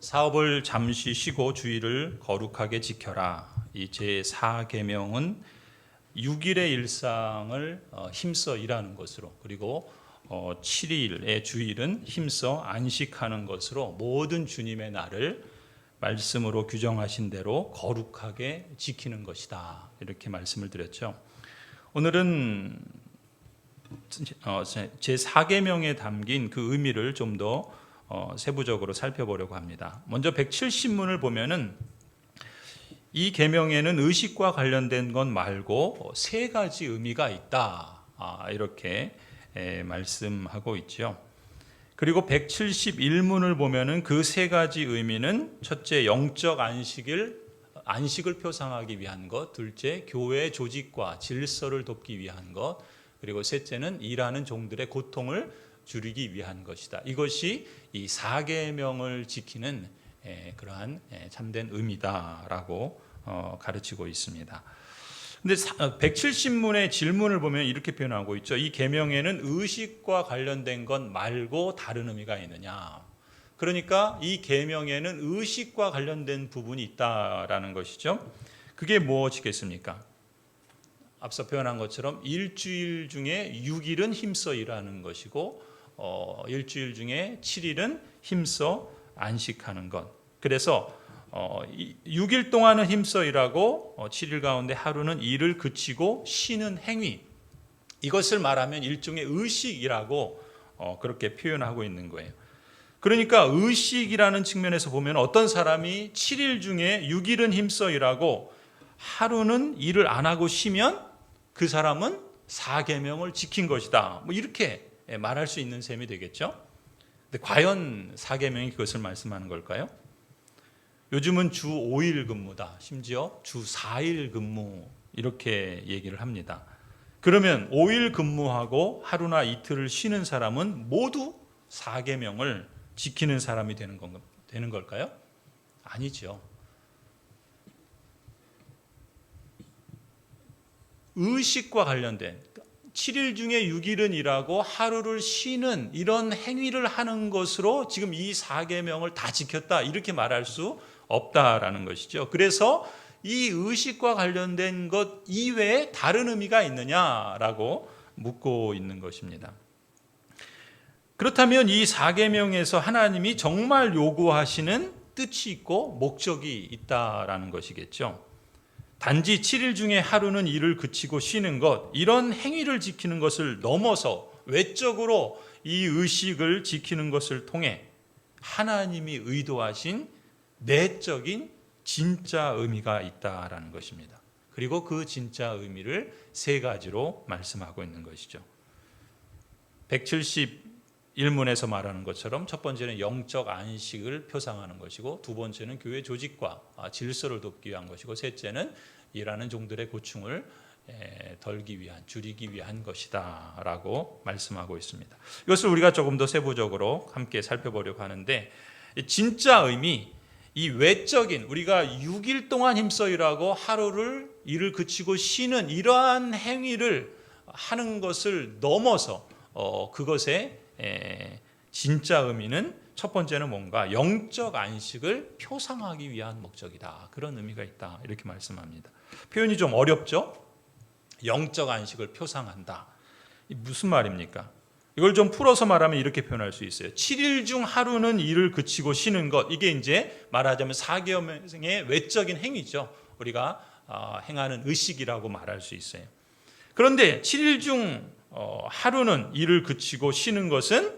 사업을 잠시 쉬고 주일을 거룩하게 지켜라. 이 제4계명은 6일의 일상을 힘써 일하는 것으로, 그리고 7일의 주일은 힘써 안식하는 것으로 모든 주님의 날을 말씀으로 규정하신 대로 거룩하게 지키는 것이다. 이렇게 말씀을 드렸죠. 오늘은 제4계명에 담긴 그 의미를 좀 더 세부적으로 살펴보려고 합니다. 먼저 170문을 보면은 이 계명에는 의식과 관련된 것 말고 세 가지 의미가 있다. 이렇게 말씀하고 있죠. 그리고 171문을 보면은 그 세 가지 의미는 첫째, 영적 안식을 표상하기 위한 것, 둘째, 교회 조직과 질서를 돕기 위한 것, 그리고 셋째는 일하는 종들의 고통을 줄이기 위한 것이다. 이것이 이 4계명을 지키는 그러한 참된 의미다라고 가르치고 있습니다. 근데 170문의 질문을 보면 이렇게 표현하고 있죠. 이 계명에는 의식과 관련된 것 말고 다른 의미가 있느냐? 그러니까 이 계명에는 의식과 관련된 부분이 있다라는 것이죠. 그게 무엇이겠습니까? 앞서 표현한 것처럼 일주일 중에 6일은 힘써 일하는 것이고 일주일 중에 7일은 힘써 안식하는 것. 그래서 6일 동안은 힘써 일하고 7일 가운데 하루는 일을 그치고 쉬는 행위, 이것을 말하면 일종의 의식이라고 그렇게 표현하고 있는 거예요. 그러니까 의식이라는 측면에서 보면 어떤 사람이 7일 중에 6일은 힘써 일하고 하루는 일을 안 하고 쉬면 그 사람은 4계명을 지킨 것이다. 뭐 이렇게 말할 수 있는 셈이 되겠죠. 근데 과연 4계명이 그것을 말씀하는 걸까요? 요즘은 주 5일 근무다. 심지어 주 4일 근무 이렇게 얘기를 합니다. 그러면 5일 근무하고 하루나 이틀을 쉬는 사람은 모두 4계명을 지키는 사람이 되는 걸까요? 아니죠. 의식과 관련된 7일 중에 6일은 일하고 하루를 쉬는 이런 행위를 하는 것으로 지금 이 4계명을 다 지켰다 이렇게 말할 수 없다라는 것이죠. 그래서 이 의식과 관련된 것 이외에 다른 의미가 있느냐라고 묻고 있는 것입니다. 그렇다면 이 4계명에서 하나님이 정말 요구하시는 뜻이 있고 목적이 있다라는 것이겠죠. 단지 7일 중에 하루는 일을 그치고 쉬는 것, 이런 행위를 지키는 것을 넘어서 외적으로 이 의식을 지키는 것을 통해 하나님이 의도하신 내적인 진짜 의미가 있다라는 것입니다. 그리고 그 진짜 의미를 세 가지로 말씀하고 있는 것이죠. 171문에서 말하는 것처럼 첫 번째는 영적 안식을 표상하는 것이고, 두 번째는 교회 조직과 질서를 돕기 위한 것이고, 셋째는 일하는 종들의 고충을 줄이기 위한 것이다 라고 말씀하고 있습니다. 이것을 우리가 조금 더 세부적으로 함께 살펴보려고 하는데, 진짜 의미, 이 외적인 우리가 6일 동안 힘써 일하고 하루를 일을 그치고 쉬는 이러한 행위를 하는 것을 넘어서 그것의 진짜 의미는 첫 번째는 뭔가 영적 안식을 표상하기 위한 목적이다. 그런 의미가 있다. 이렇게 말씀합니다. 표현이 좀 어렵죠? 영적 안식을 표상한다. 무슨 말입니까? 이걸 좀 풀어서 말하면 이렇게 표현할 수 있어요. 7일 중 하루는 일을 그치고 쉬는 것. 이게 이제 말하자면 4계명의 외적인 행위죠. 우리가 행하는 의식이라고 말할 수 있어요. 그런데 7일 중 하루는 일을 그치고 쉬는 것은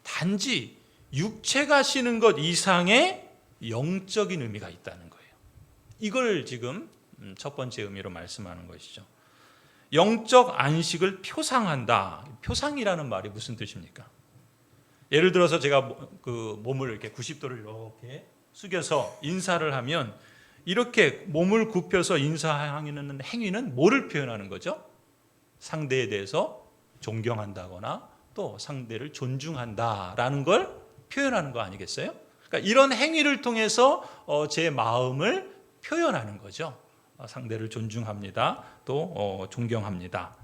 단지 육체가 쉬는 것 이상의 영적인 의미가 있다는 거예요. 이걸 지금 첫 번째 의미로 말씀하는 것이죠. 영적 안식을 표상한다. 표상이라는 말이 무슨 뜻입니까? 예를 들어서 제가 그 몸을 이렇게 90도를 이렇게 숙여서 인사를 하면 이렇게 몸을 굽혀서 인사하는 행위는 뭐를 표현하는 거죠? 상대에 대해서 존경한다거나 또 상대를 존중한다라는 걸 표현하는 거 아니겠어요? 그러니까 이런 행위를 통해서 제 마음을 표현하는 거죠. 상대를 존중합니다. 또 존경합니다.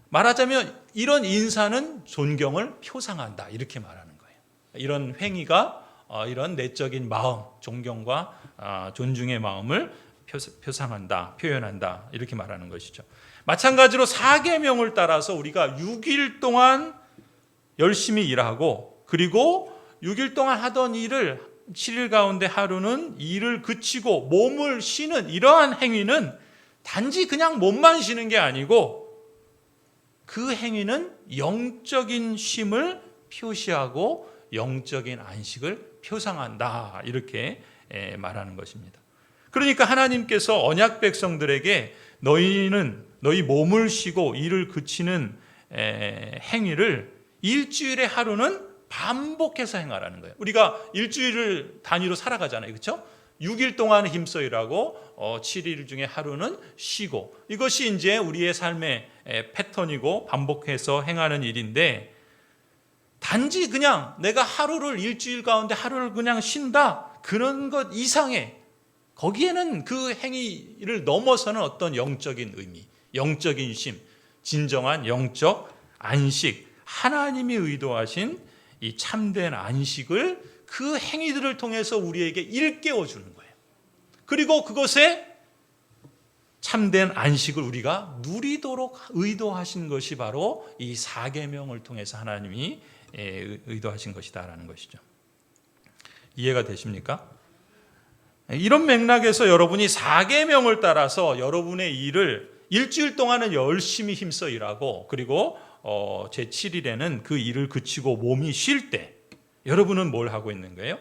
말하자면 이런 인사는 존경을 표상한다. 이렇게 말하는 거예요. 이런 행위가 이런 내적인 마음, 존경과 존중의 마음을 표상한다, 표현한다 이렇게 말하는 것이죠. 마찬가지로 4계명을 따라서 우리가 6일 동안 열심히 일하고 그리고 6일 동안 하던 일을 7일 가운데 하루는 일을 그치고 몸을 쉬는 이러한 행위는 단지 그냥 몸만 쉬는 게 아니고 그 행위는 영적인 쉼을 표시하고 영적인 안식을 표상한다 이렇게 말하는 것입니다. 그러니까 하나님께서 언약 백성들에게 너희 몸을 쉬고 일을 그치는 행위를 일주일에 하루는 반복해서 행하라는 거예요. 우리가 일주일을 단위로 살아가잖아요. 그렇죠? 6일 동안 힘써 일하고 7일 중에 하루는 쉬고 이것이 이제 우리의 삶의 패턴이고 반복해서 행하는 일인데 단지 그냥 내가 하루를 일주일 가운데 하루를 그냥 쉰다 그런 것 이상의 거기에는 그 행위를 넘어서는 어떤 영적인 의미, 영적인 쉼, 진정한 영적 안식, 하나님이 의도하신 이 참된 안식을 그 행위들을 통해서 우리에게 일깨워 주는 거예요. 그리고 그것에 참된 안식을 우리가 누리도록 의도하신 것이 바로 이 4계명을 통해서 하나님이 의도하신 것이다라는 것이죠. 이해가 되십니까? 이런 맥락에서 여러분이 4계명을 따라서 여러분의 일을 일주일 동안은 열심히 힘써 일하고 그리고 제7일에는 그 일을 그치고 몸이 쉴 때 여러분은 뭘 하고 있는 거예요?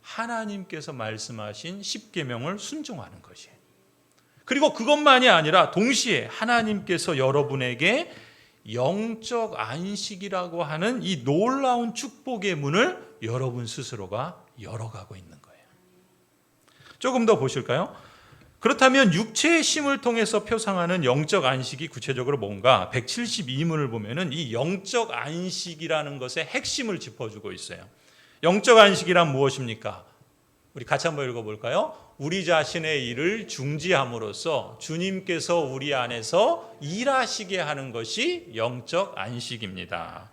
하나님께서 말씀하신 10계명을 순종하는 것이에요. 그리고 그것만이 아니라 동시에 하나님께서 여러분에게 영적 안식이라고 하는 이 놀라운 축복의 문을 여러분 스스로가 열어가고 있는 거예요. 조금 더 보실까요? 그렇다면 육체의 쉼을 통해서 표상하는 영적 안식이 구체적으로 뭔가 172문을 보면은 이 영적 안식이라는 것의 핵심을 짚어주고 있어요. 영적 안식이란 무엇입니까? 우리 같이 한번 읽어볼까요? 우리 자신의 일을 중지함으로써 주님께서 우리 안에서 일하시게 하는 것이 영적 안식입니다.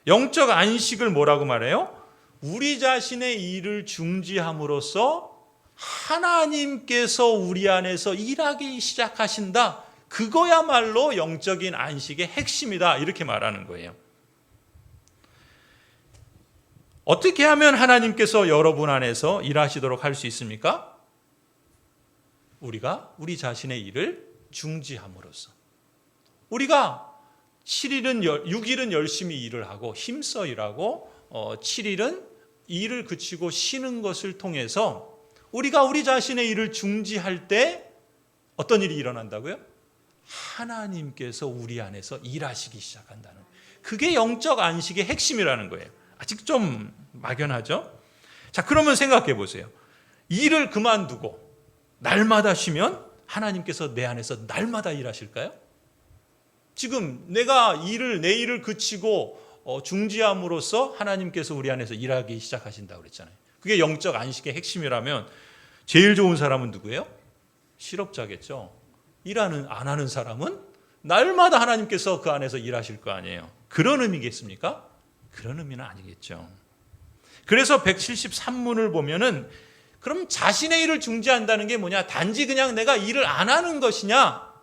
영적 안식을 뭐라고 말해요? 우리 자신의 일을 중지함으로써 하나님께서 우리 안에서 일하기 시작하신다. 그거야말로 영적인 안식의 핵심이다. 이렇게 말하는 거예요. 어떻게 하면 하나님께서 여러분 안에서 일하시도록 할 수 있습니까? 우리가 우리 자신의 일을 중지함으로써. 우리가 6일은 열심히 일을 하고 힘써 일하고 7일은 일을 그치고 쉬는 것을 통해서 우리가 우리 자신의 일을 중지할 때 어떤 일이 일어난다고요? 하나님께서 우리 안에서 일하시기 시작한다는 거예요. 그게 영적 안식의 핵심이라는 거예요. 아직 좀 막연하죠? 자, 그러면 생각해 보세요. 일을 그만두고 날마다 쉬면 하나님께서 내 안에서 날마다 일하실까요? 지금 내가 내 일을 그치고 중지함으로써 하나님께서 우리 안에서 일하기 시작하신다고 그랬잖아요. 그게 영적 안식의 핵심이라면 제일 좋은 사람은 누구예요? 실업자겠죠. 안 하는 사람은 날마다 하나님께서 그 안에서 일하실 거 아니에요. 그런 의미겠습니까? 그런 의미는 아니겠죠. 그래서 173문을 보면은 그럼 자신의 일을 중지한다는 게 뭐냐? 단지 그냥 내가 일을 안 하는 것이냐?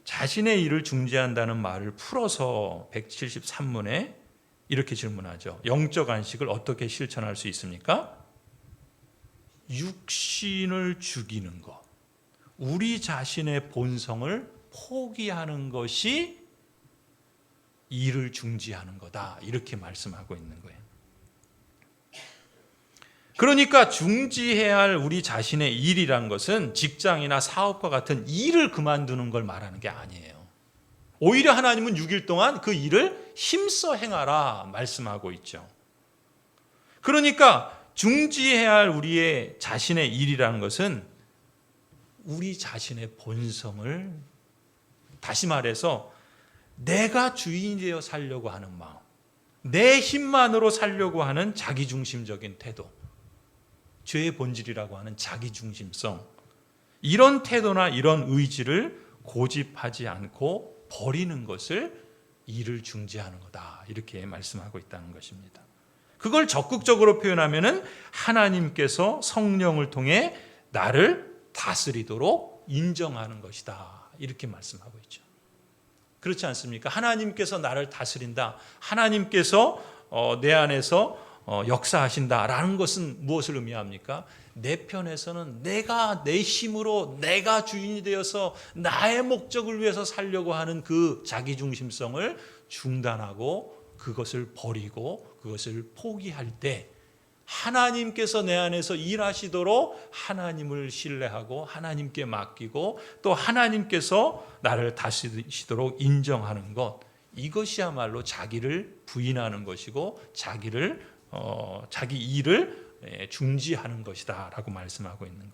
자신의 일을 중지한다는 말을 풀어서 173문에 이렇게 질문하죠. 영적 안식을 어떻게 실천할 수 있습니까? 육신을 죽이는 것, 우리 자신의 본성을 포기하는 것이 일을 중지하는 거다. 이렇게 말씀하고 있는 거예요. 그러니까 중지해야 할 우리 자신의 일이란 것은 직장이나 사업과 같은 일을 그만두는 걸 말하는 게 아니에요. 오히려 하나님은 6일 동안 그 일을 힘써 행하라 말씀하고 있죠. 그러니까 중지해야 할 우리의 자신의 일이라는 것은 우리 자신의 본성을, 다시 말해서 내가 주인이 되어 살려고 하는 마음, 내 힘만으로 살려고 하는 자기중심적인 태도, 죄의 본질이라고 하는 자기중심성, 이런 태도나 이런 의지를 고집하지 않고 버리는 것을 일을 중지하는 거다. 이렇게 말씀하고 있다는 것입니다. 그걸 적극적으로 표현하면은 하나님께서 성령을 통해 나를 다스리도록 인정하는 것이다. 이렇게 말씀하고 있죠. 그렇지 않습니까? 하나님께서 나를 다스린다. 하나님께서 내 안에서 역사하신다라는 것은 무엇을 의미합니까? 내 편에서는 내가 내 힘으로 내가 주인이 되어서 나의 목적을 위해서 살려고 하는 그 자기중심성을 중단하고 그것을 버리고 그것을 포기할 때 하나님께서 내 안에서 일하시도록 하나님을 신뢰하고 하나님께 맡기고 또 하나님께서 나를 다스리시도록 인정하는 것, 이것이야말로 자기를 부인하는 것이고 자기 일을 중지하는 것이다 라고 말씀하고 있는 거예요.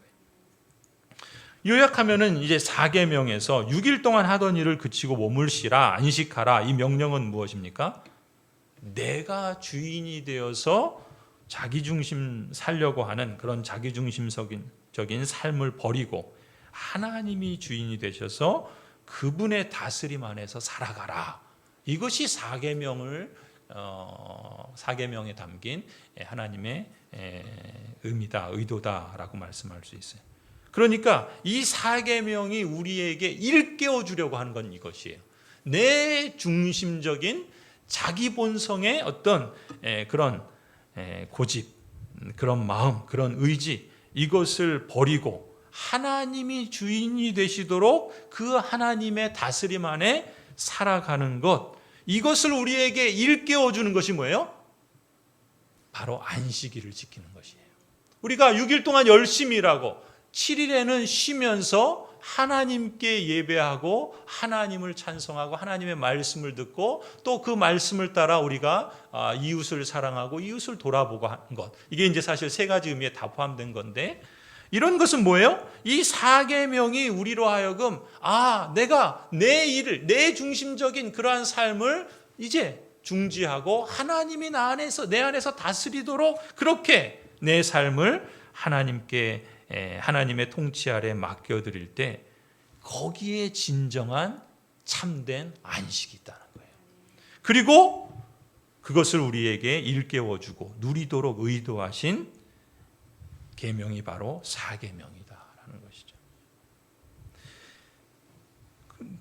요약하면은 이제 4계명에서 6일 동안 하던 일을 그치고 몸을 쉬라, 안식하라, 이 명령은 무엇입니까? 내가 주인이 되어서 자기중심 살려고 하는 그런 자기중심적인 삶을 버리고 하나님이 주인이 되셔서 그분의 다스림 안에서 살아가라. 이것이 4계명에 담긴 하나님의 의미다, 의도다라고 말씀할 수 있어요. 그러니까 이 4계명이 우리에게 일깨워 주려고 하는 건 이것이에요. 내 중심적인 자기 본성의 어떤 그런 고집, 그런 마음, 그런 의지, 이것을 버리고 하나님이 주인이 되시도록 그 하나님의 다스림 안에 살아가는 것, 이것을 우리에게 일깨워 주는 것이 뭐예요? 바로 안식일을 지키는 것이에요. 우리가 6일 동안 열심히 일하고 7일에는 쉬면서 하나님께 예배하고 하나님을 찬송하고 하나님의 말씀을 듣고 또 그 말씀을 따라 우리가 이웃을 사랑하고 이웃을 돌아보고 하는 것, 이게 이제 사실 3가지 의미에 다 포함된 건데, 이런 것은 뭐예요? 이 4계명이 우리로 하여금 내가 내 일을, 내 중심적인 그러한 삶을 이제 중지하고 하나님이 내 안에서 다스리도록 그렇게 내 삶을 하나님께 하나님의 통치 아래 맡겨드릴 때 거기에 진정한 참된 안식이 있다는 거예요. 그리고 그것을 우리에게 일깨워주고 누리도록 의도하신 계명이 바로 4계명이다라는 것이죠.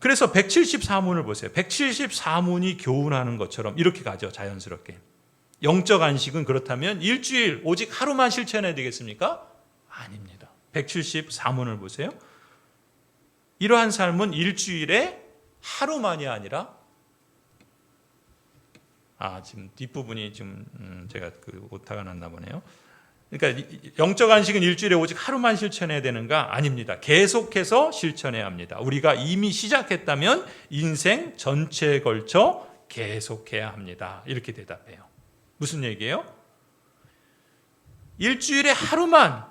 그래서 174문을 보세요. 174문이 교훈하는 것처럼 이렇게 가죠. 자연스럽게. 영적 안식은 그렇다면 일주일 오직 하루만 실천해야 되겠습니까? 아닙니다. 174문을 보세요. 이러한 삶은 일주일에 하루만이 아니라 지금 뒷부분이 좀 제가 오타가 났나 보네요. 그러니까 영적 안식은 일주일에 오직 하루만 실천해야 되는가? 아닙니다. 계속해서 실천해야 합니다. 우리가 이미 시작했다면 인생 전체에 걸쳐 계속해야 합니다. 이렇게 대답해요. 무슨 얘기예요? 일주일에 하루만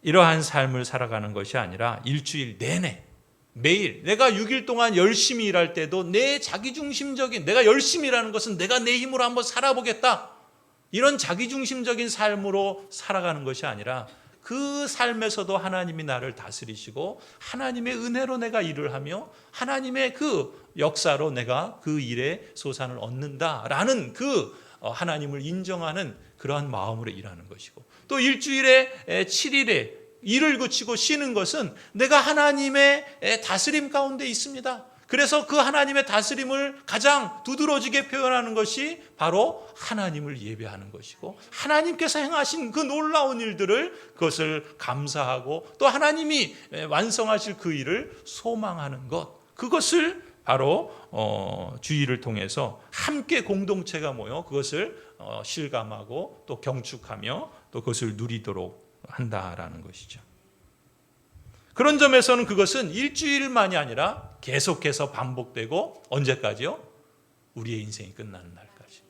이러한 삶을 살아가는 것이 아니라 일주일 내내 매일 내가 6일 동안 열심히 일할 때도 내 자기중심적인, 내가 열심히 일하는 것은 내가 내 힘으로 한번 살아보겠다, 이런 자기중심적인 삶으로 살아가는 것이 아니라 그 삶에서도 하나님이 나를 다스리시고 하나님의 은혜로 내가 일을 하며 하나님의 그 역사로 내가 그 일에 소산을 얻는다라는 그 하나님을 인정하는 그러한 마음으로 일하는 것이고, 또 일주일에 7일에 일을 그치고 쉬는 것은 내가 하나님의 다스림 가운데 있습니다. 그래서 그 하나님의 다스림을 가장 두드러지게 표현하는 것이 바로 하나님을 예배하는 것이고, 하나님께서 행하신 그 놀라운 일들을 그것을 감사하고 또 하나님이 완성하실 그 일을 소망하는 것, 그것을 바로 주일을 통해서 함께 공동체가 모여 그것을 실감하고 또 경축하며 또 그것을 누리도록 한다라는 것이죠. 그런 점에서는 그것은 일주일만이 아니라 계속해서 반복되고 언제까지요? 우리의 인생이 끝나는 날까지.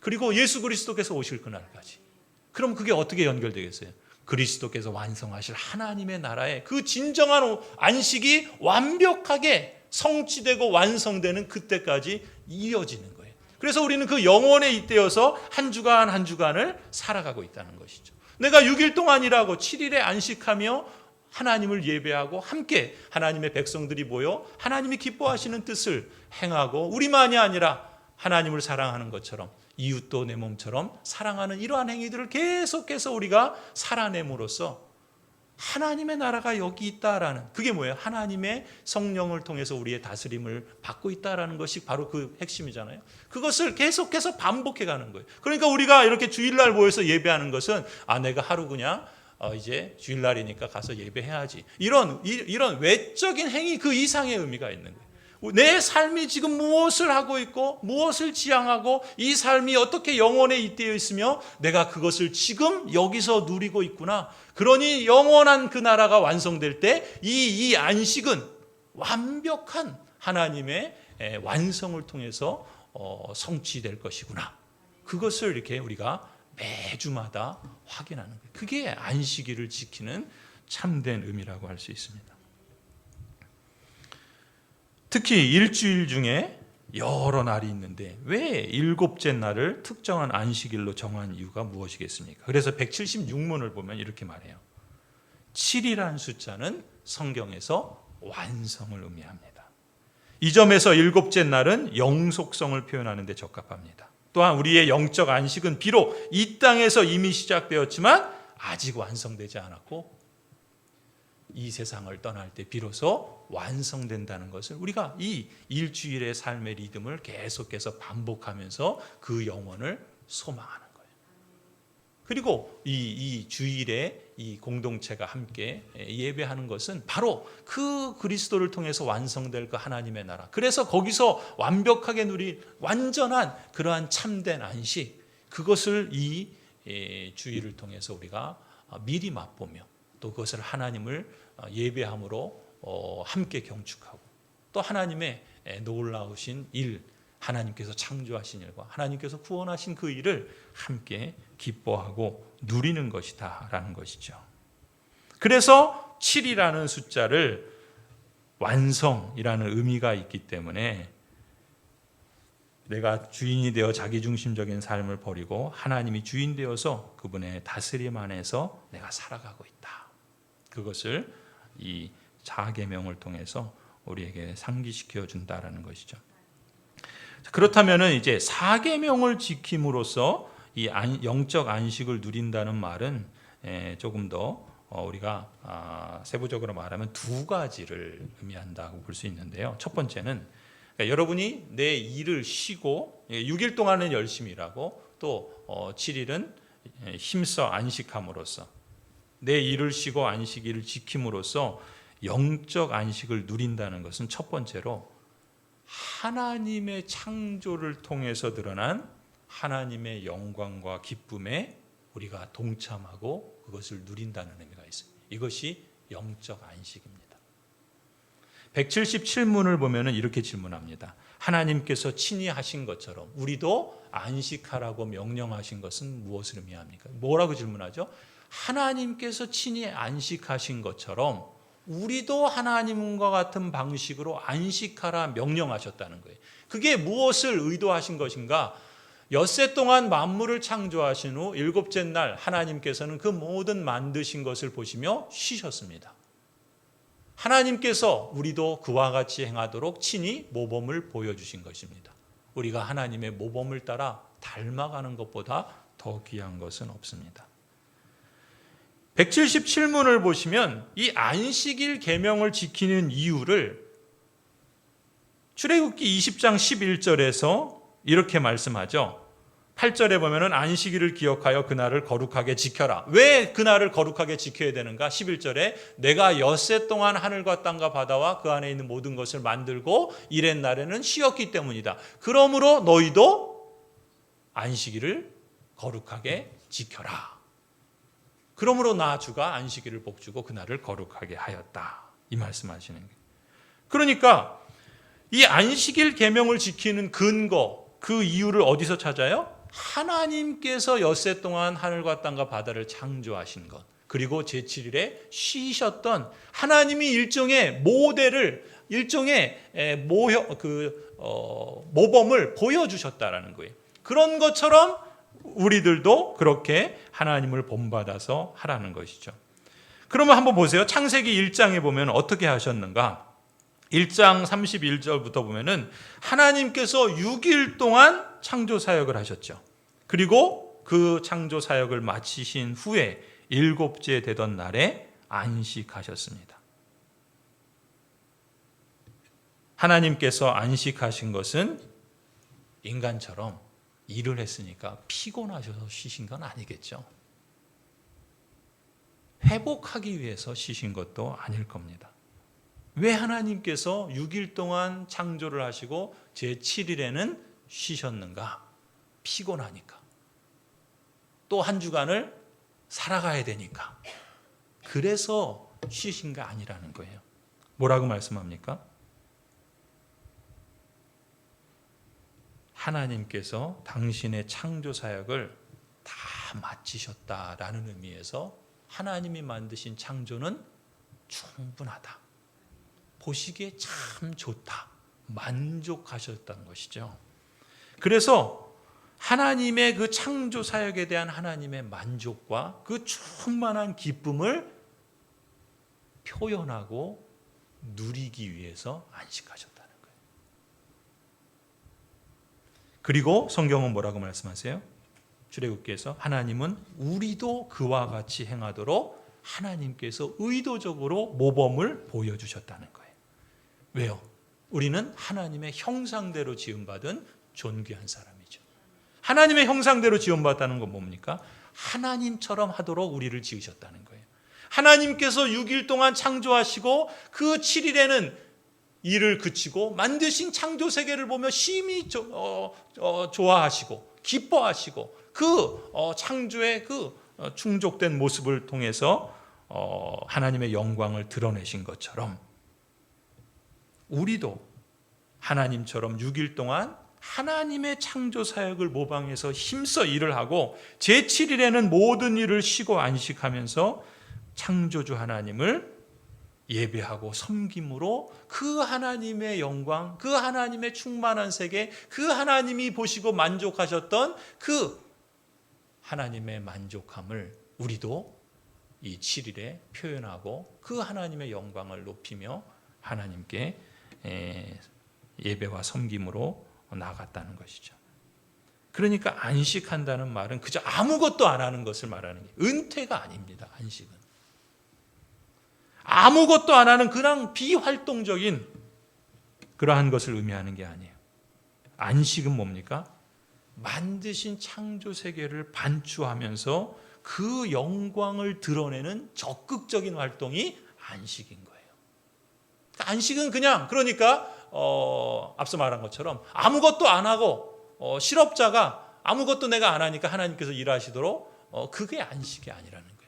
그리고 예수 그리스도께서 오실 그날까지. 그럼 그게 어떻게 연결되겠어요? 그리스도께서 완성하실 하나님의 나라의 그 진정한 안식이 완벽하게 성취되고 완성되는 그때까지 이어지는 거예요. 그래서 우리는 그 영원에 잇대어서 한 주간 한 주간을 살아가고 있다는 것이죠. 내가 6일 동안 일하고 7일에 안식하며 하나님을 예배하고 함께 하나님의 백성들이 모여 하나님이 기뻐하시는 뜻을 행하고 우리만이 아니라 하나님을 사랑하는 것처럼 이웃도 내 몸처럼 사랑하는 이러한 행위들을 계속해서 우리가 살아냄으로써 하나님의 나라가 여기 있다라는, 그게 뭐예요? 하나님의 성령을 통해서 우리의 다스림을 받고 있다라는 것이 바로 그 핵심이잖아요. 그것을 계속해서 반복해 가는 거예요. 그러니까 우리가 이렇게 주일날 모여서 예배하는 것은 내가 하루 그냥 이제 주일날이니까 가서 예배해야지, 이런 외적인 행위 그 이상의 의미가 있는 거예요. 내 삶이 지금 무엇을 하고 있고 무엇을 지향하고 이 삶이 어떻게 영원에 잇대어 있으며 내가 그것을 지금 여기서 누리고 있구나. 그러니 영원한 그 나라가 완성될 때 이 안식은 완벽한 하나님의 완성을 통해서 성취될 것이구나. 그것을 이렇게 우리가 매주마다 확인하는 거예요. 그게 안식일을 지키는 참된 의미라고 할 수 있습니다. 특히 일주일 중에 여러 날이 있는데 왜 일곱째 날을 특정한 안식일로 정한 이유가 무엇이겠습니까? 그래서 176문을 보면 이렇게 말해요. 7이라는 숫자는 성경에서 완성을 의미합니다. 이 점에서 일곱째 날은 영속성을 표현하는 데 적합합니다. 또한 우리의 영적 안식은 비록 이 땅에서 이미 시작되었지만 아직 완성되지 않았고 이 세상을 떠날 때 비로소 완성된다는 것을 우리가 이 일주일의 삶의 리듬을 계속해서 반복하면서 그 영원을 소망하는 거예요. 그리고 이 주일에 이 공동체가 함께 예배하는 것은 바로 그 그리스도를 통해서 완성될 그 하나님의 나라, 그래서 거기서 완벽하게 누릴 완전한 그러한 참된 안식, 그것을 이 주일을 통해서 우리가 미리 맛보며 또 그것을 하나님을 예배함으로 함께 경축하고 또 하나님의 놀라우신 일, 하나님께서 창조하신 일과 하나님께서 구원하신 그 일을 함께 기뻐하고 누리는 것이다 라는 것이죠. 그래서 7이라는 숫자를 완성이라는 의미가 있기 때문에 내가 주인이 되어 자기중심적인 삶을 버리고 하나님이 주인 되어서 그분의 다스림 안에서 내가 살아가고 있다. 그것을 이 자계명을 통해서 우리에게 상기시켜 준다라는 것이죠. 그렇다면은 이제 4계명을 지킴으로써 이 영적 안식을 누린다는 말은 조금 더 우리가 세부적으로 말하면 두 가지를 의미한다고 볼 수 있는데요. 첫 번째는 그러니까 여러분이 내 일을 쉬고 6일 동안은 열심히 일하고 또 7일은 힘써 안식함으로써 내 일을 쉬고 안식일을 지킴으로써 영적 안식을 누린다는 것은 첫 번째로 하나님의 창조를 통해서 드러난 하나님의 영광과 기쁨에 우리가 동참하고 그것을 누린다는 의미가 있습니다. 이것이 영적 안식입니다. 177문을 보면 이렇게 질문합니다. 하나님께서 친히 하신 것처럼 우리도 안식하라고 명령하신 것은 무엇을 의미합니까? 뭐라고 질문하죠? 하나님께서 친히 안식하신 것처럼 우리도 하나님과 같은 방식으로 안식하라 명령하셨다는 거예요. 그게 무엇을 의도하신 것인가? 엿새 동안 만물을 창조하신 후 일곱째 날 하나님께서는 그 모든 만드신 것을 보시며 쉬셨습니다. 하나님께서 우리도 그와 같이 행하도록 친히 모범을 보여주신 것입니다. 우리가 하나님의 모범을 따라 닮아가는 것보다 더 귀한 것은 없습니다. 177문을 보시면 이 안식일 계명을 지키는 이유를 출애굽기 20장 11절에서 이렇게 말씀하죠. 8절에 보면은 안식일을 기억하여 그날을 거룩하게 지켜라. 왜 그날을 거룩하게 지켜야 되는가? 11절에 내가 엿새 동안 하늘과 땅과 바다와 그 안에 있는 모든 것을 만들고 이렛 날에는 쉬었기 때문이다. 그러므로 너희도 안식일을 거룩하게 지켜라. 그러므로 나 주가 안식일을 복주고 그날을 거룩하게 하였다. 이 말씀하시는 거예요. 그러니까 이 안식일 계명을 지키는 근거, 그 이유를 어디서 찾아요? 하나님께서 엿새 동안 하늘과 땅과 바다를 창조하신 것, 그리고 제7일에 쉬셨던 하나님이 일종의 모델을, 일종의 모범을 보여주셨다라는 거예요. 그런 것처럼 우리들도 그렇게 하나님을 본받아서 하라는 것이죠. 그러면 한번 보세요. 창세기 1장에 보면 어떻게 하셨는가? 1장 31절부터 보면은 하나님께서 6일 동안 창조 사역을 하셨죠. 그리고 그 창조 사역을 마치신 후에 7째 되던 날에 안식하셨습니다. 하나님께서 안식하신 것은 인간처럼 일을 했으니까 피곤하셔서 쉬신 건 아니겠죠. 회복하기 위해서 쉬신 것도 아닐 겁니다. 왜 하나님께서 6일 동안 창조를 하시고 제7일에는 쉬셨는가? 피곤하니까. 또 한 주간을 살아가야 되니까. 그래서 쉬신 게 아니라는 거예요. 뭐라고 말씀합니까? 하나님께서 당신의 창조 사역을 다 마치셨다라는 의미에서 하나님이 만드신 창조는 충분하다. 보시기에 참 좋다. 만족하셨다는 것이죠. 그래서 하나님의 그 창조 사역에 대한 하나님의 만족과 그 충만한 기쁨을 표현하고 누리기 위해서 안식하셨다는 거예요. 그리고 성경은 뭐라고 말씀하세요? 출애굽기에서 하나님은 우리도 그와 같이 행하도록 하나님께서 의도적으로 모범을 보여주셨다는 거예요. 왜요? 우리는 하나님의 형상대로 지음받은 존귀한 사람이죠. 하나님의 형상대로 지음받았다는 건 뭡니까? 하나님처럼 하도록 우리를 지으셨다는 거예요. 하나님께서 6일 동안 창조하시고 그 7일에는 일을 그치고 만드신 창조 세계를 보며 심히 좋아하시고 기뻐하시고 그 창조의 그 충족된 모습을 통해서 하나님의 영광을 드러내신 것처럼 우리도 하나님처럼 6일 동안 하나님의 창조 사역을 모방해서 힘써 일을 하고 제7일에는 모든 일을 쉬고 안식하면서 창조주 하나님을 예배하고 섬김으로 그 하나님의 영광, 그 하나님의 충만한 세계, 그 하나님이 보시고 만족하셨던 그 하나님의 만족함을 우리도 이 7일에 표현하고 그 하나님의 영광을 높이며 하나님께 예배와 섬김으로 나아갔다는 것이죠. 그러니까 안식한다는 말은 그저 아무것도 안 하는 것을 말하는 게 은퇴가 아닙니다. 안식은. 아무것도 안 하는 그냥 비활동적인 그러한 것을 의미하는 게 아니에요. 안식은 뭡니까? 만드신 창조 세계를 반추하면서 그 영광을 드러내는 적극적인 활동이 안식인 거예요. 안식은 그냥 그러니까 앞서 말한 것처럼 아무것도 안 하고 실업자가 아무것도 내가 안 하니까 하나님께서 일하시도록 그게 안식이 아니라는 거예요.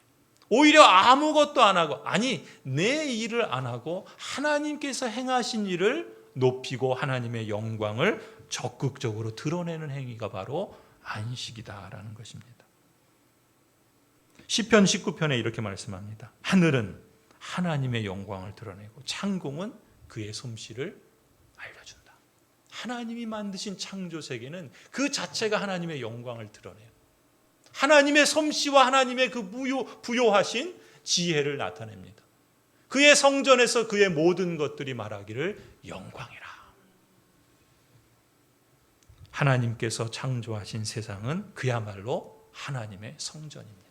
오히려 아무것도 안 하고 아니 내 일을 안 하고 하나님께서 행하신 일을 높이고 하나님의 영광을 적극적으로 드러내는 행위가 바로 안식이다라는 것입니다. 시편 19편에 이렇게 말씀합니다. 하늘은 하나님의 영광을 드러내고 창공은 그의 솜씨를 알려준다. 하나님이 만드신 창조 세계는 그 자체가 하나님의 영광을 드러내요. 하나님의 솜씨와 하나님의 그 부요하신 지혜를 나타냅니다. 그의 성전에서 그의 모든 것들이 말하기를 영광이라. 하나님께서 창조하신 세상은 그야말로 하나님의 성전입니다.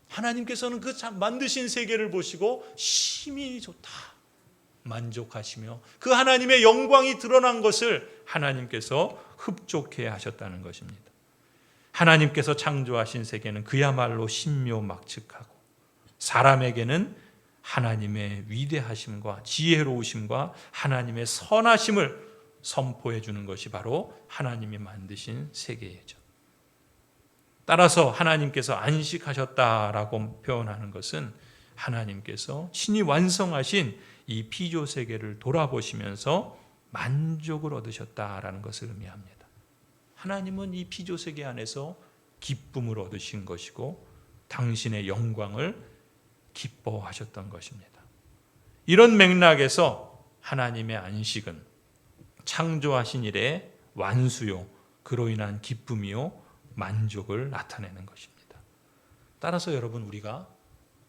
하나님께서는 그 만드신 세계를 보시고 심히 좋다 만족하시며 그 하나님의 영광이 드러난 것을 하나님께서 흡족해 하셨다는 것입니다. 하나님께서 창조하신 세계는 그야말로 신묘막측하고 사람에게는 하나님의 위대하심과 지혜로우심과 하나님의 선하심을 선포해 주는 것이 바로 하나님이 만드신 세계이죠. 따라서 하나님께서 안식하셨다라고 표현하는 것은 하나님께서 친히 완성하신 이 피조 세계를 돌아보시면서 만족을 얻으셨다라는 것을 의미합니다. 하나님은 이 피조 세계 안에서 기쁨을 얻으신 것이고 당신의 영광을 기뻐하셨던 것입니다. 이런 맥락에서 하나님의 안식은 창조하신 일의 완수요, 그로 인한 기쁨이요, 만족을 나타내는 것입니다. 따라서 여러분 우리가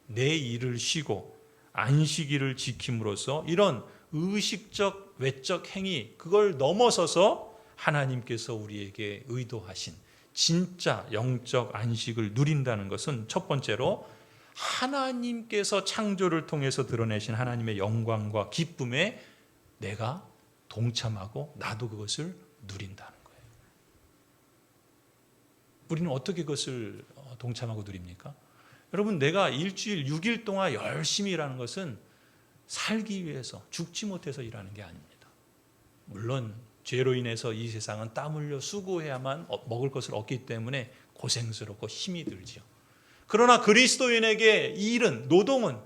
내 일을 쉬고 안식일을 지킴으로써 이런 의식적 외적 행위, 그걸 넘어서서 하나님께서 우리에게 의도하신 진짜 영적 안식을 누린다는 것은 첫 번째로 하나님께서 창조를 통해서 드러내신 하나님의 영광과 기쁨에 내가 동참하고 나도 그것을 누린다는 거예요. 우리는 어떻게 그것을 동참하고 누립니까? 여러분, 내가 일주일 6일 동안 열심히 일하는 것은 살기 위해서, 죽지 못해서 일하는 게 아닙니다. 물론 죄로 인해서 이 세상은 땀 흘려 수고해야만 먹을 것을 얻기 때문에 고생스럽고 힘이 들지요. 그러나 그리스도인에게 이 일은, 노동은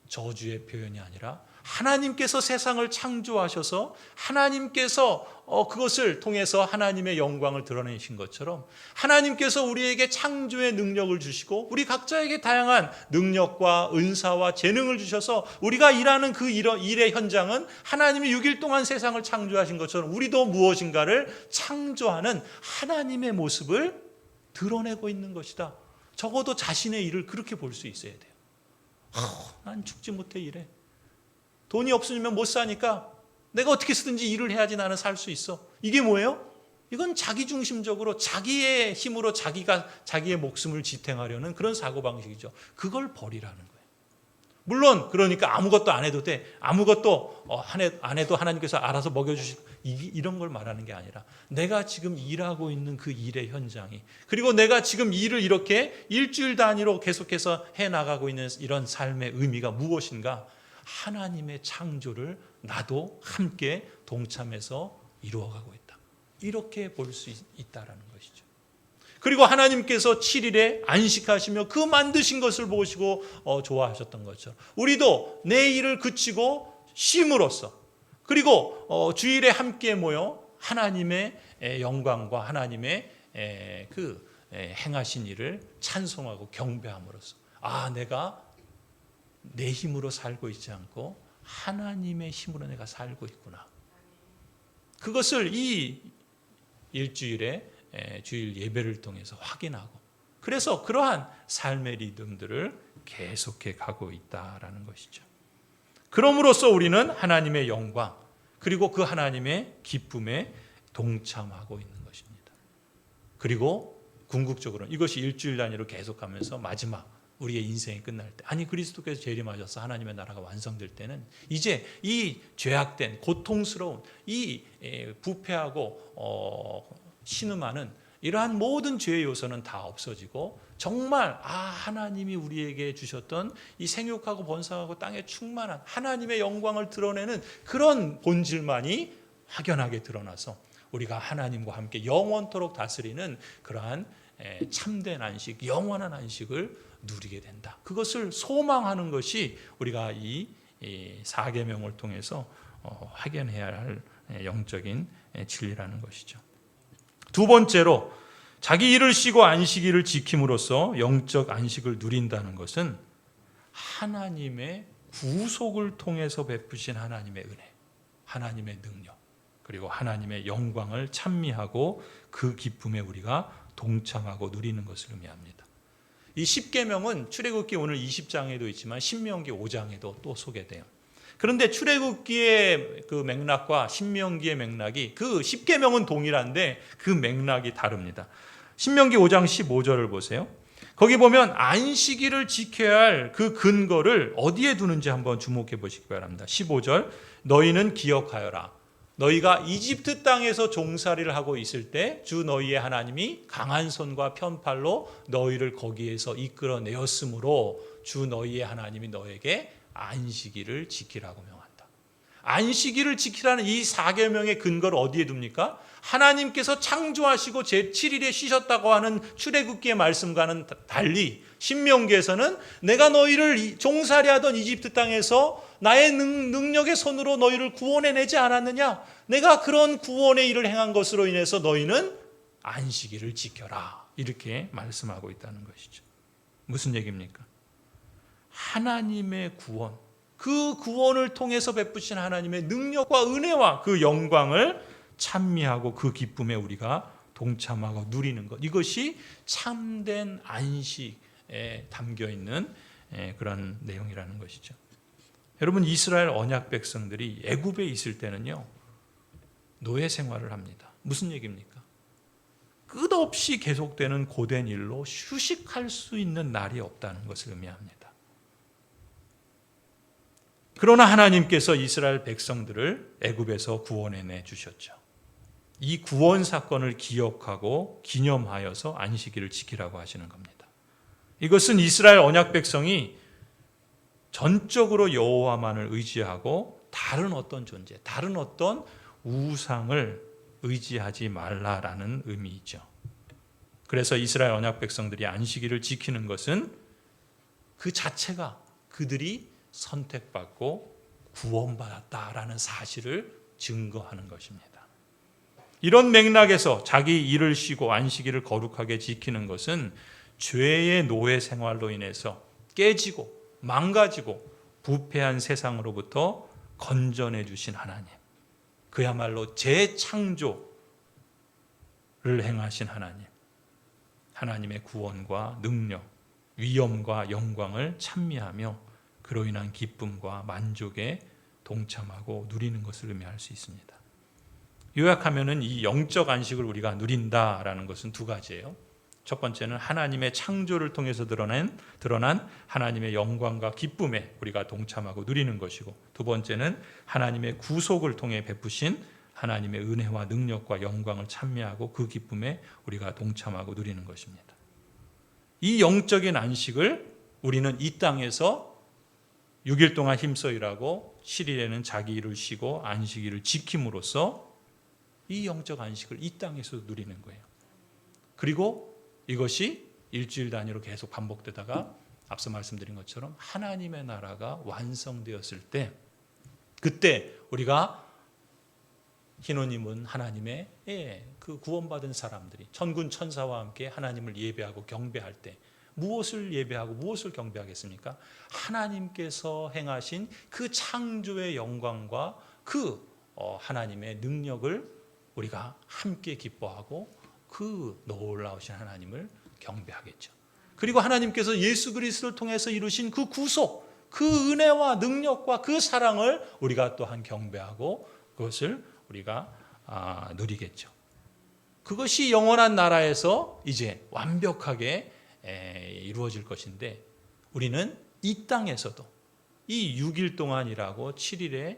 저주의 표현이 아니라 하나님께서 세상을 창조하셔서 하나님께서 그것을 통해서 하나님의 영광을 드러내신 것처럼 하나님께서 우리에게 창조의 능력을 주시고 우리 각자에게 다양한 능력과 은사와 재능을 주셔서 우리가 일하는 그 일의 현장은 하나님이 6일 동안 세상을 창조하신 것처럼 우리도 무엇인가를 창조하는 하나님의 모습을 드러내고 있는 것이다. 적어도 자신의 일을 그렇게 볼 수 있어야 돼요. 난 죽지 못해 일해. 돈이 없으면 못 사니까 내가 어떻게 쓰든지 일을 해야지 나는 살 수 있어. 이게 뭐예요? 이건 자기중심적으로 자기의 힘으로 자기의 목숨을 지탱하려는 그런 사고방식이죠. 그걸 버리라는 거예요. 물론 그러니까 아무것도 안 해도 돼. 아무것도 안 해도 하나님께서 알아서 먹여주시고 이런 걸 말하는 게 아니라 내가 지금 일하고 있는 그 일의 현장이, 그리고 내가 지금 일을 이렇게 일주일 단위로 계속해서 해나가고 있는 이런 삶의 의미가 무엇인가? 하나님의 창조를 나도 함께 동참해서 이루어가고 있다. 이렇게 볼 수 있다라는 것이죠. 그리고 하나님께서 7일에 안식하시며 그 만드신 것을 보시고 좋아하셨던 것처럼 우리도 내 일을 그치고 쉼으로써, 그리고 주일에 함께 모여 하나님의 영광과 하나님의 그 행하신 일을 찬송하고 경배함으로써 내가 내 힘으로 살고 있지 않고 하나님의 힘으로 내가 살고 있구나. 그것을 이 일주일에 주일 예배를 통해서 확인하고, 그래서 그러한 삶의 리듬들을 계속해 가고 있다라는 것이죠. 그럼으로써 우리는 하나님의 영광, 그리고 그 하나님의 기쁨에 동참하고 있는 것입니다. 그리고 궁극적으로는 이것이 일주일 단위로 계속하면서 마지막 우리의 인생이 끝날 때, 그리스도께서 재림하셔서 하나님의 나라가 완성될 때는 이제 이 죄악된 고통스러운 이 부패하고 신음하는 이러한 모든 죄의 요소는 다 없어지고 정말 하나님이 우리에게 주셨던 이 생육하고 번성하고 땅에 충만한 하나님의 영광을 드러내는 그런 본질만이 확연하게 드러나서 우리가 하나님과 함께 영원토록 다스리는 그러한 참된 안식, 영원한 안식을 누리게 된다. 그것을 소망하는 것이 우리가 이 4계명을 통해서 확연해야 할 영적인 진리라는 것이죠. 두 번째로 자기 일을 쉬고 안식일을 지킴으로써 영적 안식을 누린다는 것은 하나님의 구속을 통해서 베푸신 하나님의 은혜, 하나님의 능력, 그리고 하나님의 영광을 찬미하고 그 기쁨에 우리가 동참하고 누리는 것을 의미합니다. 이 10계명은 출애굽기 오늘 20장에도 있지만 신명기 5장에도 또 소개돼요. 그런데 출애굽기의 그 맥락과 신명기의 맥락이, 그 10계명은 동일한데 그 맥락이 다릅니다. 신명기 5장 15절을 보세요. 거기 보면 안식일을 지켜야 할 그 근거를 어디에 두는지 한번 주목해 보시기 바랍니다. 15절, 너희는 기억하여라. 너희가 이집트 땅에서 종살이를 하고 있을 때 주 너희의 하나님이 강한 손과 편팔로 너희를 거기에서 이끌어내었으므로 주 너희의 하나님이 너에게 안식일을 지키라고 명한다. 안식일을 지키라는 이 4계명의 근거를 어디에 둡니까? 하나님께서 창조하시고 제7일에 쉬셨다고 하는 출애굽기의 말씀과는 달리 신명기에서는 내가 너희를 종살이하던 이집트 땅에서 나의 능력의 손으로 너희를 구원해내지 않았느냐? 내가 그런 구원의 일을 행한 것으로 인해서 너희는 안식일을 지켜라. 이렇게 말씀하고 있다는 것이죠. 무슨 얘기입니까? 하나님의 구원, 그 구원을 통해서 베푸신 하나님의 능력과 은혜와 그 영광을 찬미하고 그 기쁨에 우리가 동참하고 누리는 것, 이것이 참된 안식에 담겨 있는 그런 내용이라는 것이죠. 여러분, 이스라엘 언약 백성들이 애굽에 있을 때는요, 노예 생활을 합니다. 무슨 얘기입니까? 끝없이 계속되는 고된 일로 휴식할 수 있는 날이 없다는 것을 의미합니다. 그러나 하나님께서 이스라엘 백성들을 애굽에서 구원해내 주셨죠. 이 구원 사건을 기억하고 기념하여서 안식일을 지키라고 하시는 겁니다. 이것은 이스라엘 언약 백성이 전적으로 여호와만을 의지하고 다른 어떤 존재, 다른 어떤 우상을 의지하지 말라라는 의미이죠. 그래서 이스라엘 언약 백성들이 안식일을 지키는 것은 그 자체가 그들이 선택받고 구원받았다라는 사실을 증거하는 것입니다. 이런 맥락에서 자기 일을 쉬고 안식일을 거룩하게 지키는 것은 죄의 노예 생활로 인해서 깨지고 망가지고 부패한 세상으로부터 건져내 주신 하나님, 그야말로 재창조를 행하신 하나님, 하나님의 구원과 능력, 위엄과 영광을 찬미하며 그로 인한 기쁨과 만족에 동참하고 누리는 것을 의미할 수 있습니다. 요약하면은 이 영적 안식을 우리가 누린다라는 것은 두 가지예요. 첫 번째는 하나님의 창조를 통해서 드러난 하나님의 영광과 기쁨에 우리가 동참하고 누리는 것이고, 두 번째는 하나님의 구속을 통해 베푸신 하나님의 은혜와 능력과 영광을 찬미하고 그 기쁨에 우리가 동참하고 누리는 것입니다. 이 영적인 안식을 우리는 이 땅에서 6일 동안 힘써 일하고 7일에는 자기 일을 쉬고 안식일을 지킴으로써 이 영적 안식을 이 땅에서 누리는 거예요. 그리고 이것이 일주일 단위로 계속 반복되다가 앞서 말씀드린 것처럼 하나님의 나라가 완성되었을 때, 그때 우리가 hinno님은 하나님의 그 구원받은 사람들이 천군 천사와 함께 하나님을 예배하고 경배할 때 무엇을 예배하고 무엇을 경배하겠습니까? 하나님께서 행하신 그 창조의 영광과 그 하나님의 능력을 우리가 함께 기뻐하고 그 놀라우신 하나님을 경배하겠죠. 그리고 하나님께서 예수 그리스도를 통해서 이루신 그 구속, 그 은혜와 능력과 그 사랑을 우리가 또한 경배하고 그것을 우리가 누리겠죠. 그것이 영원한 나라에서 이제 완벽하게 이루어질 것인데, 우리는 이 땅에서도 이 6일 동안 일하고 7일에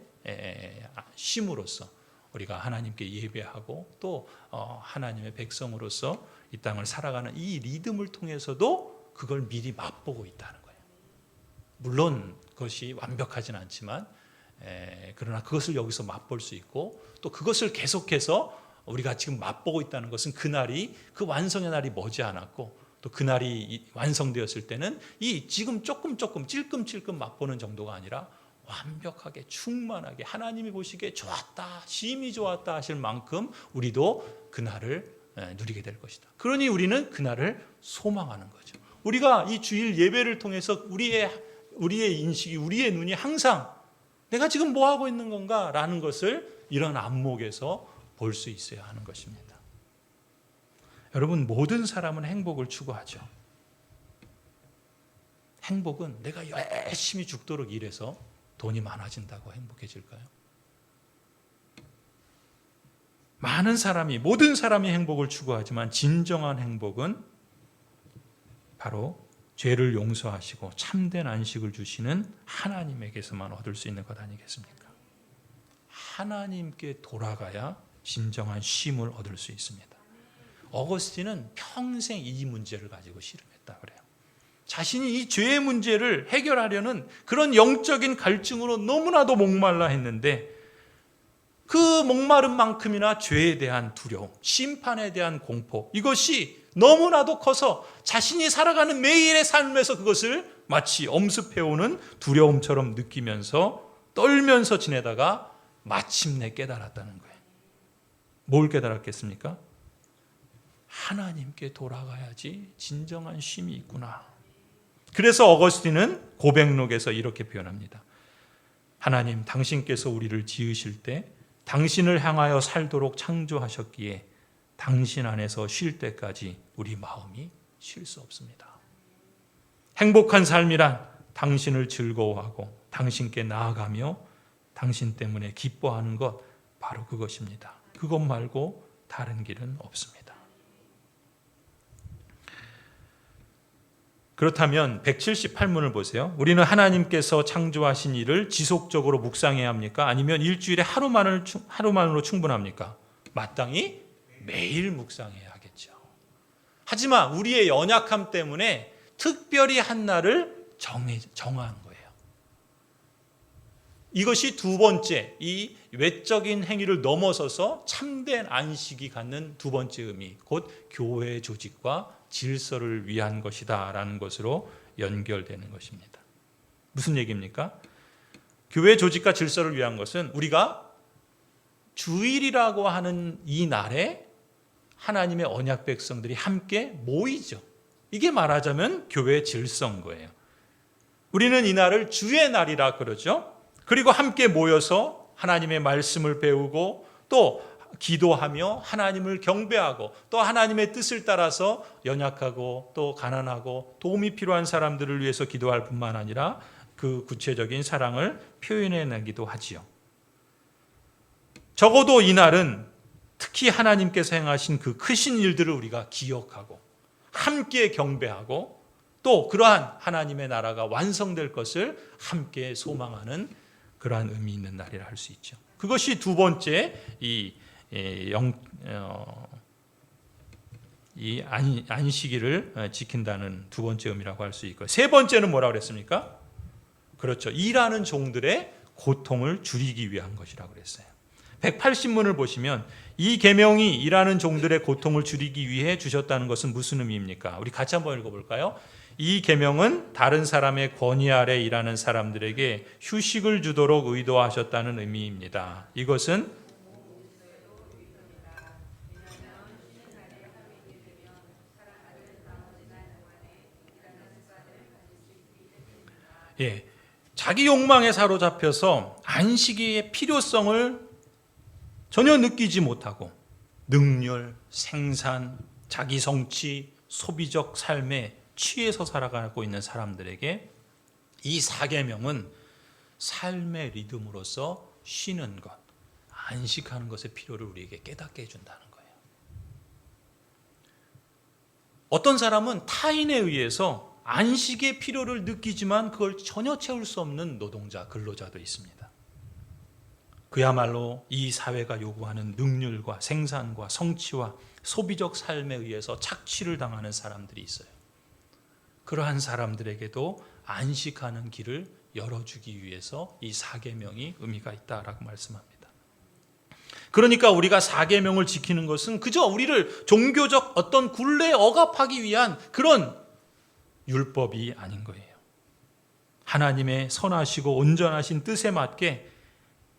쉼으로써 우리가 하나님께 예배하고 또 하나님의 백성으로서 이 땅을 살아가는 이 리듬을 통해서도 그걸 미리 맛보고 있다는 거예요. 물론 그것이 완벽하진 않지만 그러나 그것을 여기서 맛볼 수 있고, 또 그것을 계속해서 우리가 지금 맛보고 있다는 것은 그날이, 그 완성의 날이 머지 않았고, 또 그날이 완성되었을 때는 이 지금 조금 찔끔찔끔 맛보는 정도가 아니라 완벽하게 충만하게 하나님이 보시기에 좋았다, 심히 좋았다 하실 만큼 우리도 그날을 누리게 될 것이다. 그러니 우리는 그날을 소망하는 거죠. 우리가 이 주일 예배를 통해서 우리의 인식이, 우리의 눈이 항상 내가 지금 뭐 하고 있는 건가 라는 것을 이런 안목에서 볼 수 있어야 하는 것입니다. 여러분, 모든 사람은 행복을 추구하죠. 행복은 내가 열심히 죽도록 일해서 돈이 많아진다고 행복해질까요? 모든 사람이 행복을 추구하지만 진정한 행복은 바로 죄를 용서하시고 참된 안식을 주시는 하나님에게서만 얻을 수 있는 것 아니겠습니까? 하나님께 돌아가야 진정한 쉼을 얻을 수 있습니다. 어거스틴은 평생 이 문제를 가지고 씨름했다 그래요. 자신이 이 죄의 문제를 해결하려는 그런 영적인 갈증으로 너무나도 목말라 했는데, 그 목마른 만큼이나 죄에 대한 두려움, 심판에 대한 공포, 이것이 너무나도 커서 자신이 살아가는 매일의 삶에서 그것을 마치 엄습해오는 두려움처럼 느끼면서 떨면서 지내다가 마침내 깨달았다는 거예요. 뭘 깨달았겠습니까? 하나님께 돌아가야지 진정한 쉼이 있구나. 그래서 어거스틴은 고백록에서 이렇게 표현합니다. 하나님, 당신께서 우리를 지으실 때 당신을 향하여 살도록 창조하셨기에 당신 안에서 쉴 때까지 우리 마음이 쉴 수 없습니다. 행복한 삶이란 당신을 즐거워하고 당신께 나아가며 당신 때문에 기뻐하는 것, 바로 그것입니다. 그것 말고 다른 길은 없습니다. 그렇다면 178문을 보세요. 우리는 하나님께서 창조하신 일을 지속적으로 묵상해야 합니까? 아니면 일주일에 하루만으로 충분합니까? 마땅히 매일 묵상해야 하겠죠. 하지만 우리의 연약함 때문에 특별히 한 날을 정한 거예요. 이것이 두 번째, 이 외적인 행위를 넘어서서 참된 안식이 갖는 두 번째 의미, 곧 교회 조직과 질서를 위한 것이다 라는 것으로 연결되는 것입니다. 무슨 얘기입니까? 교회 조직과 질서를 위한 것은 우리가 주일이라고 하는 이 날에 하나님의 언약 백성들이 함께 모이죠. 이게 말하자면 교회 질서인 거예요. 우리는 이 날을 주의 날이라 그러죠. 그리고 함께 모여서 하나님의 말씀을 배우고 또 기도하며 하나님을 경배하고 또 하나님의 뜻을 따라서 연약하고 또 가난하고 도움이 필요한 사람들을 위해서 기도할 뿐만 아니라 그 구체적인 사랑을 표현해내기도 하지요. 적어도 이날은 특히 하나님께서 행하신 그 크신 일들을 우리가 기억하고 함께 경배하고 또 그러한 하나님의 나라가 완성될 것을 함께 소망하는 그러한 의미 있는 날이라 할 수 있죠. 그것이 두 번째 이 안식일을 지킨다는 두 번째 의미라고 할 수 있고, 세 번째는 뭐라고 그랬습니까? 그렇죠. 일하는 종들의 고통을 줄이기 위한 것이라고 그랬어요. 180문을 보시면 이 계명이 일하는 종들의 고통을 줄이기 위해 주셨다는 것은 무슨 의미입니까? 우리 같이 한번 읽어볼까요? 이 계명은 다른 사람의 권위 아래 일하는 사람들에게 휴식을 주도록 의도하셨다는 의미입니다. 이것은 자기 욕망에 사로잡혀서 안식의 필요성을 전혀 느끼지 못하고 능률, 생산, 자기 성취, 소비적 삶에 취해서 살아가고 있는 사람들에게 이 사계명은 삶의 리듬으로서 쉬는 것, 안식하는 것의 필요를 우리에게 깨닫게 해준다는 거예요. 어떤 사람은 타인에 의해서 안식의 필요를 느끼지만 그걸 전혀 채울 수 없는 노동자, 근로자도 있습니다. 그야말로 이 사회가 요구하는 능률과 생산과 성취와 소비적 삶에 의해서 착취를 당하는 사람들이 있어요. 그러한 사람들에게도 안식하는 길을 열어주기 위해서 이 사계명이 의미가 있다라고 말씀합니다. 그러니까 우리가 사계명을 지키는 것은 그저 우리를 종교적 어떤 굴레에 억압하기 위한 그런 율법이 아닌 거예요. 하나님의 선하시고 온전하신 뜻에 맞게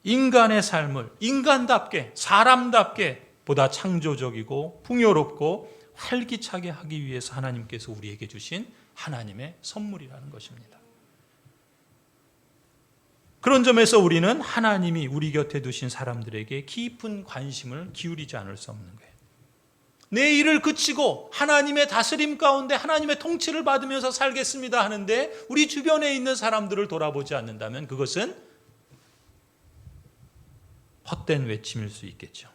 인간의 삶을 인간답게 사람답게 보다 창조적이고 풍요롭고 활기차게 하기 위해서 하나님께서 우리에게 주신 하나님의 선물이라는 것입니다. 그런 점에서 우리는 하나님이 우리 곁에 두신 사람들에게 깊은 관심을 기울이지 않을 수 없는 거예요. 내 일을 그치고 하나님의 다스림 가운데 하나님의 통치를 받으면서 살겠습니다 하는데 우리 주변에 있는 사람들을 돌아보지 않는다면 그것은 헛된 외침일 수 있겠죠.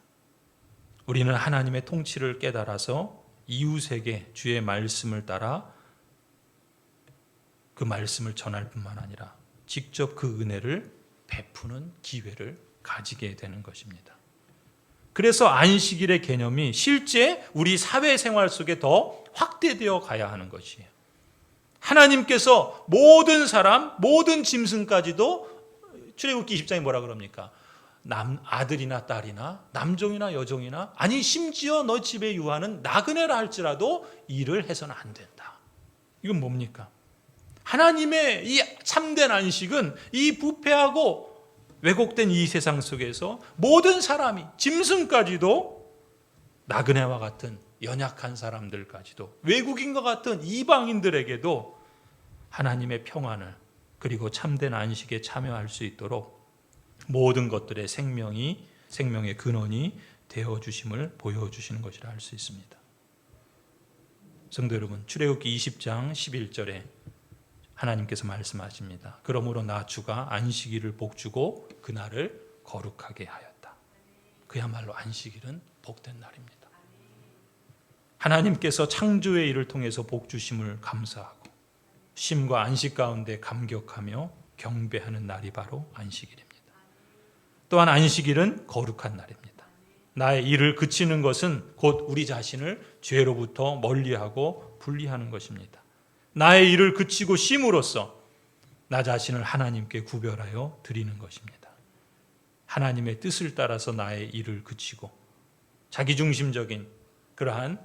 우리는 하나님의 통치를 깨달아서 이웃에게 주의 말씀을 따라 그 말씀을 전할 뿐만 아니라 직접 그 은혜를 베푸는 기회를 가지게 되는 것입니다. 그래서 안식일의 개념이 실제 우리 사회생활 속에 더 확대되어 가야 하는 것이에요. 하나님께서 모든 사람, 모든 짐승까지도 출애굽기 20장에 뭐라 그럽니까? 아들이나 딸이나 남종이나 여종이나 아니 심지어 너 집에 유하는 나그네라 할지라도 일을 해서는 안 된다. 이건 뭡니까? 하나님의 이 참된 안식은 이 부패하고 왜곡된 이 세상 속에서 모든 사람이 짐승까지도 나그네와 같은 연약한 사람들까지도 외국인과 같은 이방인들에게도 하나님의 평안을 그리고 참된 안식에 참여할 수 있도록 모든 것들의 생명의 근원이 되어주심을 보여주시는 것이라 할 수 있습니다. 성도 여러분, 출애굽기 20장 11절에 하나님께서 말씀하십니다. 그러므로 나 주가 안식일을 복주고 그날을 거룩하게 하였다. 그야말로 안식일은 복된 날입니다. 하나님께서 창조의 일을 통해서 복주심을 감사하고 쉼과 안식 가운데 감격하며 경배하는 날이 바로 안식일입니다. 또한 안식일은 거룩한 날입니다. 나의 일을 그치는 것은 곧 우리 자신을 죄로부터 멀리하고 분리하는 것입니다. 나의 일을 그치고 쉼으로써 나 자신을 하나님께 구별하여 드리는 것입니다. 하나님의 뜻을 따라서 나의 일을 그치고 자기중심적인 그러한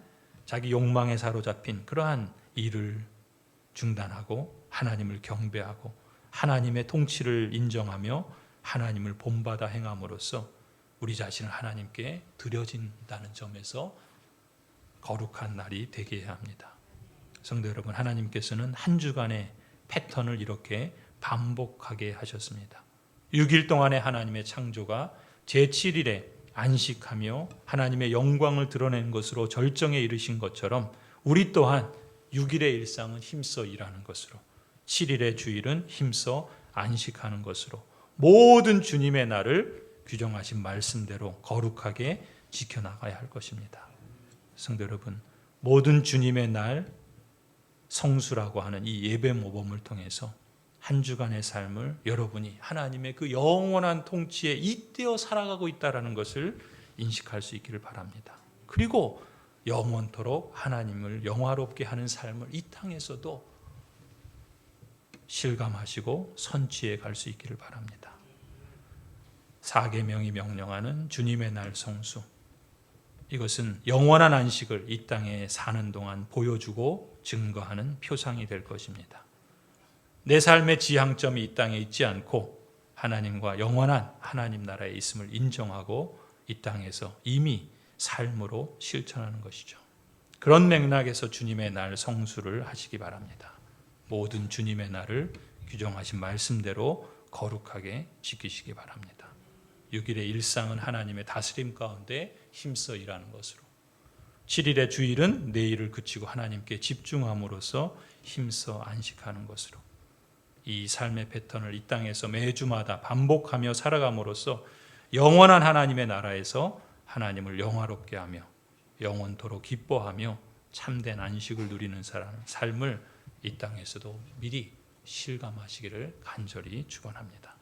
자기 욕망에 사로잡힌 그러한 일을 중단하고 하나님을 경배하고 하나님의 통치를 인정하며 하나님을 본받아 행함으로써 우리 자신을 하나님께 드려진다는 점에서 거룩한 날이 되게 해야 합니다. 성도 여러분, 하나님께서는 한 주간의 패턴을 이렇게 반복하게 하셨습니다. 6일 동안의 하나님의 창조가 제7일에 안식하며 하나님의 영광을 드러낸 것으로 절정에 이르신 것처럼 우리 또한 6일의 일상은 힘써 일하는 것으로 7일의 주일은 힘써 안식하는 것으로 모든 주님의 날을 규정하신 말씀대로 거룩하게 지켜나가야 할 것입니다. 성도 여러분, 모든 주님의 날 성수라고 하는 이 예배 모범을 통해서 한 주간의 삶을 여러분이 하나님의 그 영원한 통치에 잇대어 살아가고 있다는 것을 인식할 수 있기를 바랍니다. 그리고 영원토록 하나님을 영화롭게 하는 삶을 이 땅에서도 실감하시고 선취해 갈 수 있기를 바랍니다. 4계명이 명령하는 주님의 날 성수, 이것은 영원한 안식을 이 땅에 사는 동안 보여주고 증거하는 표상이 될 것입니다. 내 삶의 지향점이 이 땅에 있지 않고 하나님과 영원한 하나님 나라에 있음을 인정하고 이 땅에서 이미 삶으로 실천하는 것이죠. 그런 맥락에서 주님의 날 성수를 하시기 바랍니다. 모든 주님의 날을 규정하신 말씀대로 거룩하게 지키시기 바랍니다. 6일의 일상은 하나님의 다스림 가운데 힘써 일하는 것으로, 7일의 주일은 내 일을 그치고 하나님께 집중함으로써 힘써 안식하는 것으로, 이 삶의 패턴을 이 땅에서 매주마다 반복하며 살아감으로써 영원한 하나님의 나라에서 하나님을 영화롭게 하며 영원토록 기뻐하며 참된 안식을 누리는 삶을 이 땅에서도 미리 실감하시기를 간절히 축원합니다.